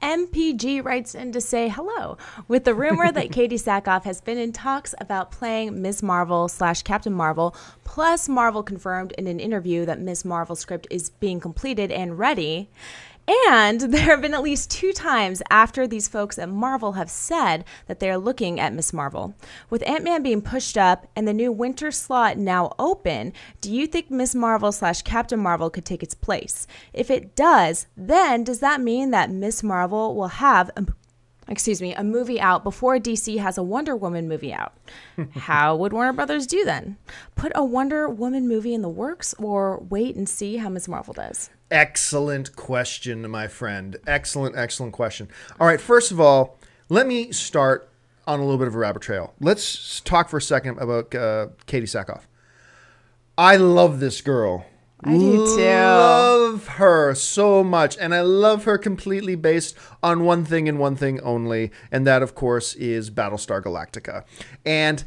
MPG writes in to say hello. With the rumor that Kate Sackhoff has been in talks about playing Ms. Marvel / Captain Marvel, plus Marvel confirmed in an interview that Ms. Marvel's script is being completed and ready. And there have been at least 2 times after these folks at Marvel have said that they are looking at Ms. Marvel. With Ant-Man being pushed up and the new winter slot now open, do you think Ms. Marvel / Captain Marvel could take its place? If it does, then does that mean that Ms. Marvel will have a movie out before DC has a Wonder Woman movie out? How would Warner Brothers do then? Put a Wonder Woman movie in the works, or wait and see how Ms. Marvel does? Excellent question, my friend. Excellent question. All right, first of all, let me start on a little bit of a rabbit trail. Let's talk for a second about Kate Sackhoff. I love this girl. I do too. Love her so much, and I love her completely based on one thing and one thing only, and that, of course, is Battlestar Galactica. And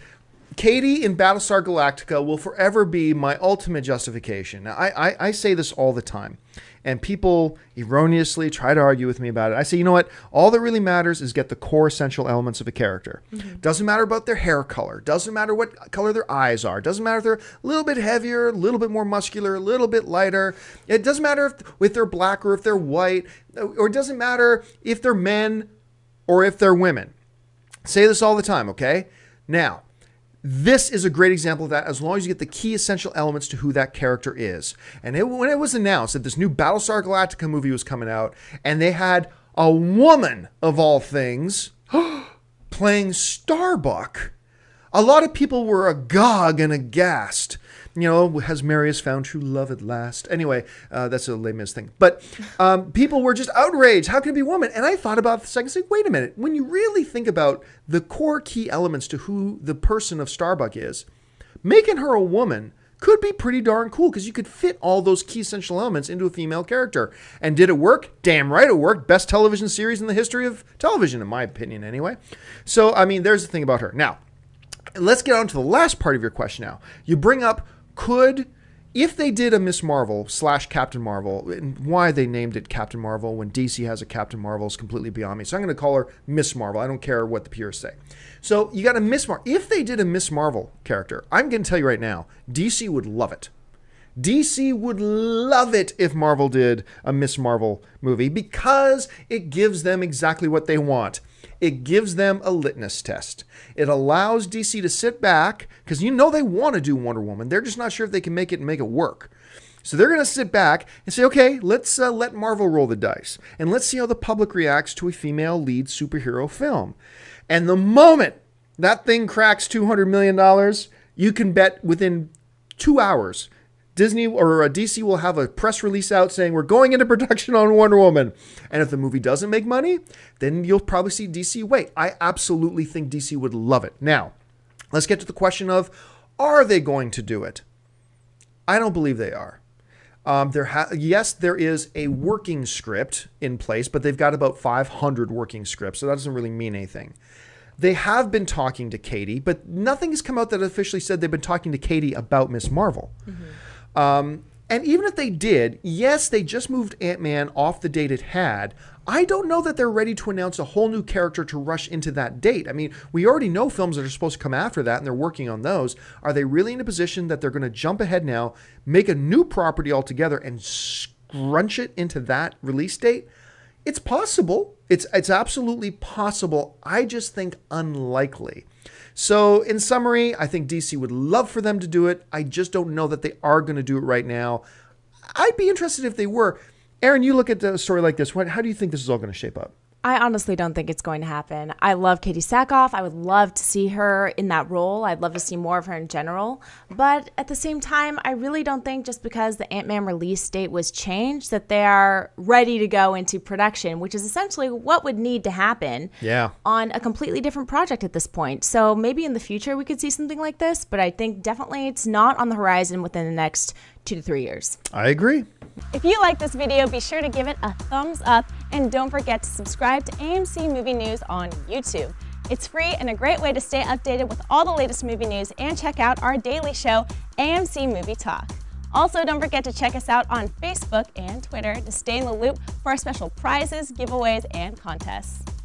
Katie in Battlestar Galactica will forever be my ultimate justification. Now, I say this all the time, and people erroneously try to argue with me about it. I say, you know what? All that really matters is get the core essential elements of a character. Mm-hmm. Doesn't matter about their hair color. Doesn't matter what color their eyes are. Doesn't matter if they're a little bit heavier, a little bit more muscular, a little bit lighter. It doesn't matter if they're black or if they're white, or it doesn't matter if they're men or if they're women. Say this all the time, okay? Now, this is a great example of that, as long as you get the key essential elements to who that character is. And when it was announced that this new Battlestar Galactica movie was coming out, and they had a woman, of all things, playing Starbuck, a lot of people were agog and aghast. You know, has Marius found true love at last? Anyway, that's a Les Mis thing. But people were just outraged. How can it be a woman? And I thought about it for a second, saying, wait a minute. When you really think about the core key elements to who the person of Starbuck is, making her a woman could be pretty darn cool, because you could fit all those key essential elements into a female character. And did it work? Damn right it worked. Best television series in the history of television, in my opinion, anyway. So, I mean, there's the thing about her. Now, let's get on to the last part of your question now. You bring up, if they did a Miss Marvel / Captain Marvel, and why they named it Captain Marvel when DC has a Captain Marvel is completely beyond me. So I'm going to call her Miss Marvel. I don't care what the purists say. So you got a Miss Marvel. If they did a Miss Marvel character, I'm going to tell you right now, DC would love it. DC would love it if Marvel did a Miss Marvel movie, because it gives them exactly what they want. It gives them a litmus test. It allows DC to sit back, because you know they want to do Wonder Woman. They're just not sure if they can make it and make it work. So they're going to sit back and say, okay, let's let Marvel roll the dice. And let's see how the public reacts to a female lead superhero film. And the moment that thing cracks $200 million, you can bet within 2 hours, Disney or DC will have a press release out saying we're going into production on Wonder Woman. And if the movie doesn't make money, then you'll probably see DC wait. I absolutely think DC would love it. Now, let's get to the question of, are they going to do it? I don't believe they are. Yes, there is a working script in place, but they've got about 500 working scripts, so that doesn't really mean anything. They have been talking to Katie, but nothing has come out that officially said they've been talking to Katie about Miss Marvel. Mm-hmm. And even if they did, yes, they just moved Ant-Man off the date it had. I don't know that they're ready to announce a whole new character to rush into that date. I mean, we already know films that are supposed to come after that, and they're working on those. Are they really in a position that they're going to jump ahead now, make a new property altogether, and scrunch it into that release date? It's possible. It's absolutely possible. I just think unlikely. So in summary, I think DC would love for them to do it. I just don't know that they are going to do it right now. I'd be interested if they were. Aaron, you look at a story like this. How do you think this is all going to shape up? I honestly don't think it's going to happen. I love Kate Sackhoff. I would love to see her in that role. I'd love to see more of her in general. But at the same time, I really don't think just because the Ant-Man release date was changed that they are ready to go into production, which is essentially what would need to happen on a completely different project at this point. So maybe in the future we could see something like this, but I think definitely it's not on the horizon within the next 2 to 3 years. I agree. If you like this video, be sure to give it a thumbs up and don't forget to subscribe to AMC Movie News on YouTube. It's free and a great way to stay updated with all the latest movie news and check out our daily show, AMC Movie Talk. Also, don't forget to check us out on Facebook and Twitter to stay in the loop for our special prizes, giveaways, and contests.